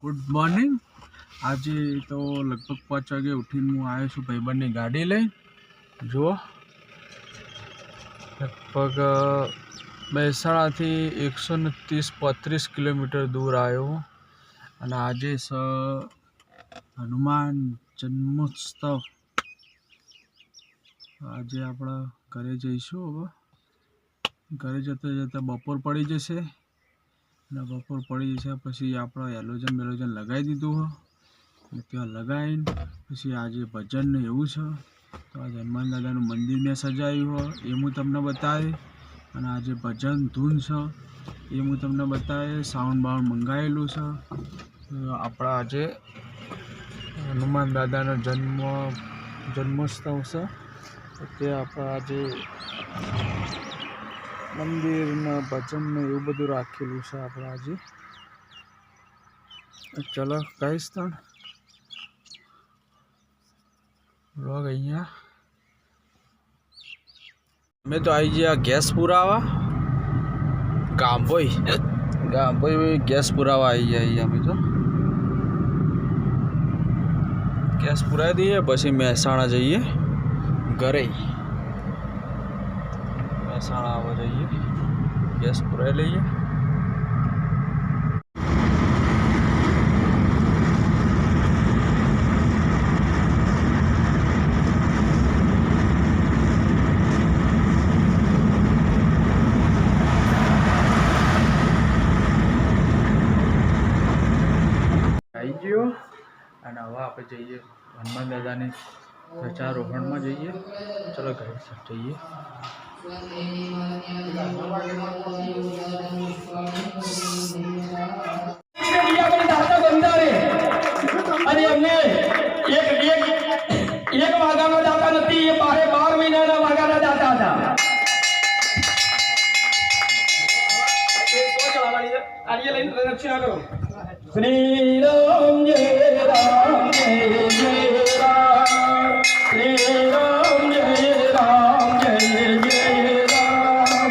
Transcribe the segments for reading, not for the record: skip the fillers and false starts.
Good morning. आज तो लगभग 5 वागे उठीने हूँ आयो छूँ भाईबंधनी गाड़ी लई। जो लगभग महेसाणा थी 130-35 किलोमीटर दूर आयो हूँ અને આજે હનુમાન જન્મોત્સવ। આજે આપણે ઘરે જઈશું। હવે ઘરે જતા જતા બપોર પડી જશે અને બપોર પડી જશે પછી આપણે એલોજન બેલોજન લગાવી દીધું હોય અને ત્યાં લગાવીને પછી આજે ભજન ને એવું છે તો આજે હનુમાન દાદાનું મંદિર મેં સજાવ્યું હોય એ હું તમને બતાવી અને આજે ભજન ધૂન છે એ હું તમને બતાવી। સાઉન્ડ બાઉન્ડ મંગાવેલું છે। આપણા આજે હનુમાન દાદાનો જન્મોત્સવ છે તે આપણે આજે મંદિરના ભજન ને એવું બધું રાખેલું છે આપણે આજે। ચલો કહીશ તો લોગ અહીંયા અમે તો આવી ગયા ગેસ પુરાવા ગામભોઈ ગેસ પુરાવા આવી ગયા। અમે તો ગેસ પુરાવી દઈએ પછી મહેસાણા જઈએ ઘરે। મહેસાણા આવવા જઈએ ગેસ પુરાવી લઈએ। આવી ગયો અને હવે આપણે જઈએ હનુમાન દાદાની ધ્વજારોહણમાં જઈએ। ચલો ઘરે જઈએ। અને અમને એક વાઘાનો દાતા નથી, એ 12 મહિનાના વાઘાના દાતા હતા। શ્રી રામ જય રામ જય જય રામ, શ્રી રામ જય રામ જય જય રામ, શ્રી રામ જય રામ જય જય રામ,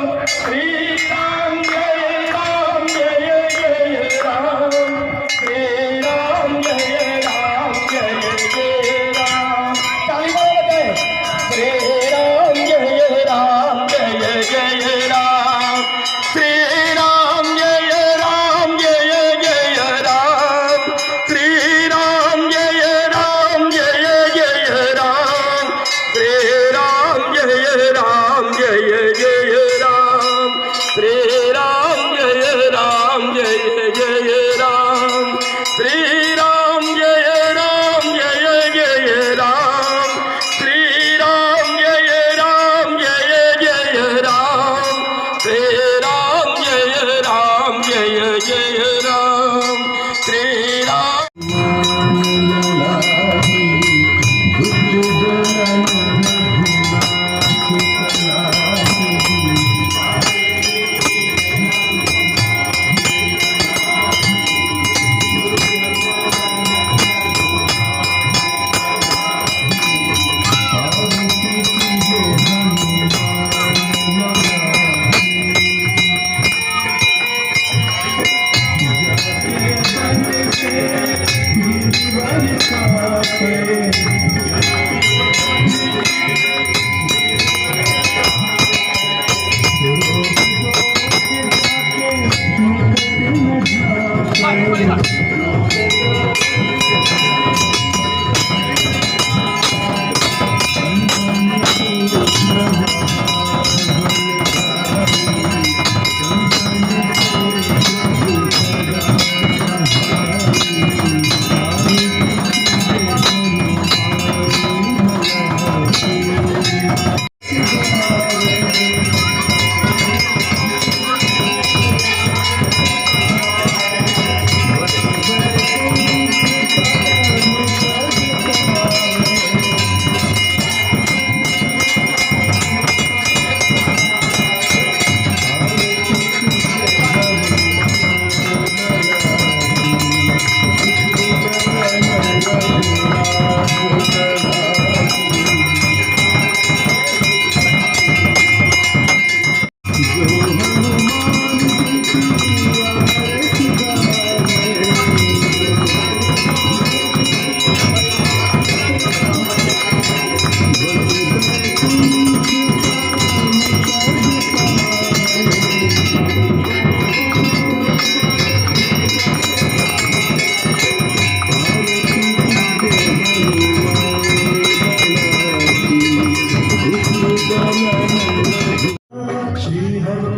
શ્રી રામ જય રામ જય જય રામ, શ્રી રામ જય રામ જય જય રામ। તાળી પાડો બધા। શ્રી રામ જય રામ જય જય રામ, શ્રી રામ જય રામ જય જય રામ, શ્રી રામ જય રામ જય જય રામ, શ્રી રામ જય રામ જય જય રામ, શ્રી રામ જય રામ જય જય રામ, શ્રી રામ જય રામ જય જય રામ, શ્રી રામ જય રામ જય જય રામ, શ્રી રામ જય રામ જય જય રામ, શ્રી રામ। Yeah.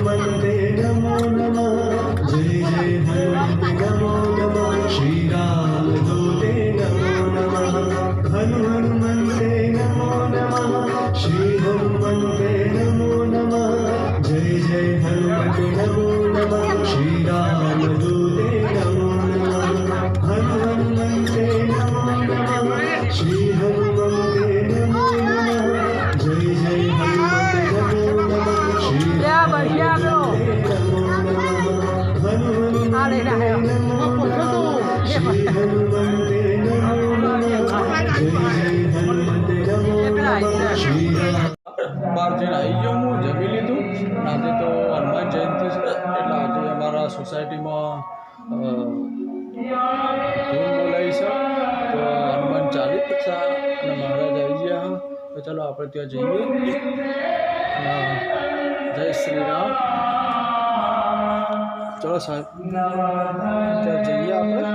हनुमन्ते नमो नमः जय जय हनुमते नमो नमः श्री रामदूते नमो नमः हनुमन्ते नमो नमः श्री हनुमन्ते नमो नमः जय जय हनुमते नमो नमः श्री रामदूते नमो नमः हनुमन्ते नमो नमः श्री हनुमन्ते नमो नमः जय जय हनुमते नमो नमः श्री બહાર જઈને આવી ગયો હું જમી લીધું. આજે તો હનુમાન જયંતિ છે એટલે આજે અમારા સોસાયટીમાં ધૂન બોલાવી છે તો હનુમાન ચાલીસા અને મહારાજ આવી ગયા હા તો ચાલો આપણે ત્યાં જઈએ અને જય શ્રી રામ. ચલો સાહેબ ત્યાં જઈએ આપણે.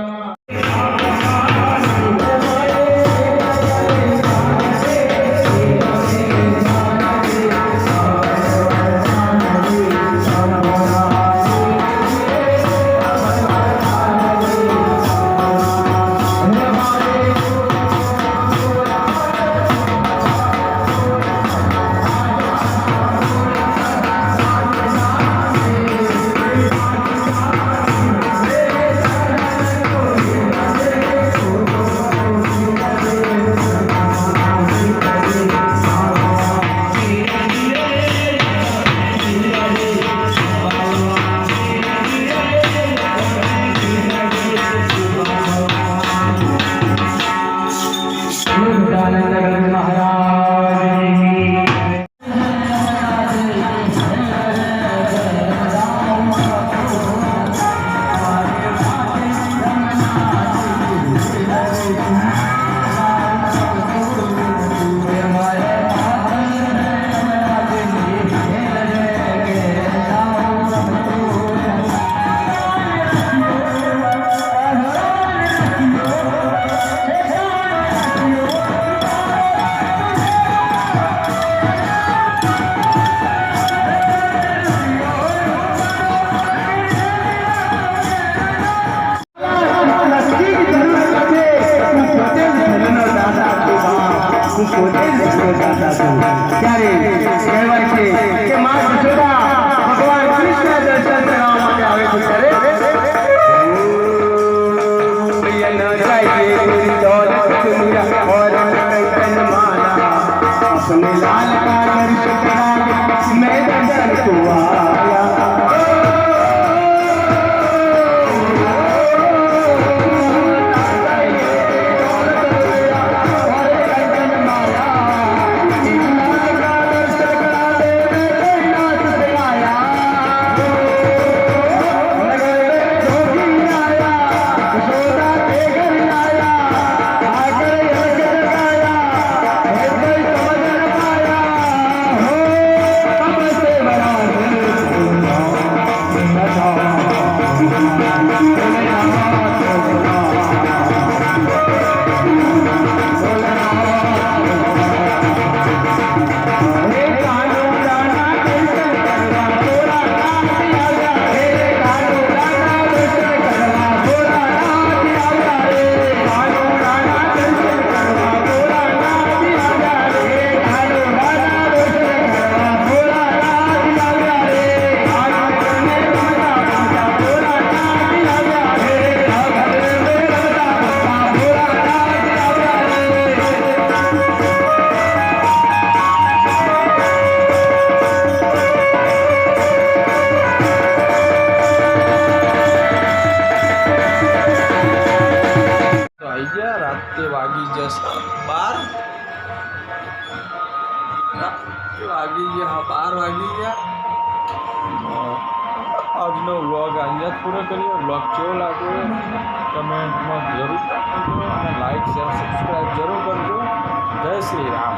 ત્યારે કહેવાય છે કે મા યશોદા ભગવાન કૃષ્ણ દર્શન કરવા માટે આવે છે ત્યારે ન चाहिए कोई दौलत दुनिया और कंचन माला अपने लाल का दर्शन करा मैं दर्शन को आया રાતે વાગી જશે 12 વાગી ગયા 12 વાગી ગયા. આજનો વ્લોગ અહીંયા પૂરો કર્યો. વ્લોગ કેવો લાગ્યો કમેન્ટમાં જરૂર કરજો અને લાઈક શેર સબસ્ક્રાઈબ જરૂર કરજો. જય શ્રી રામ.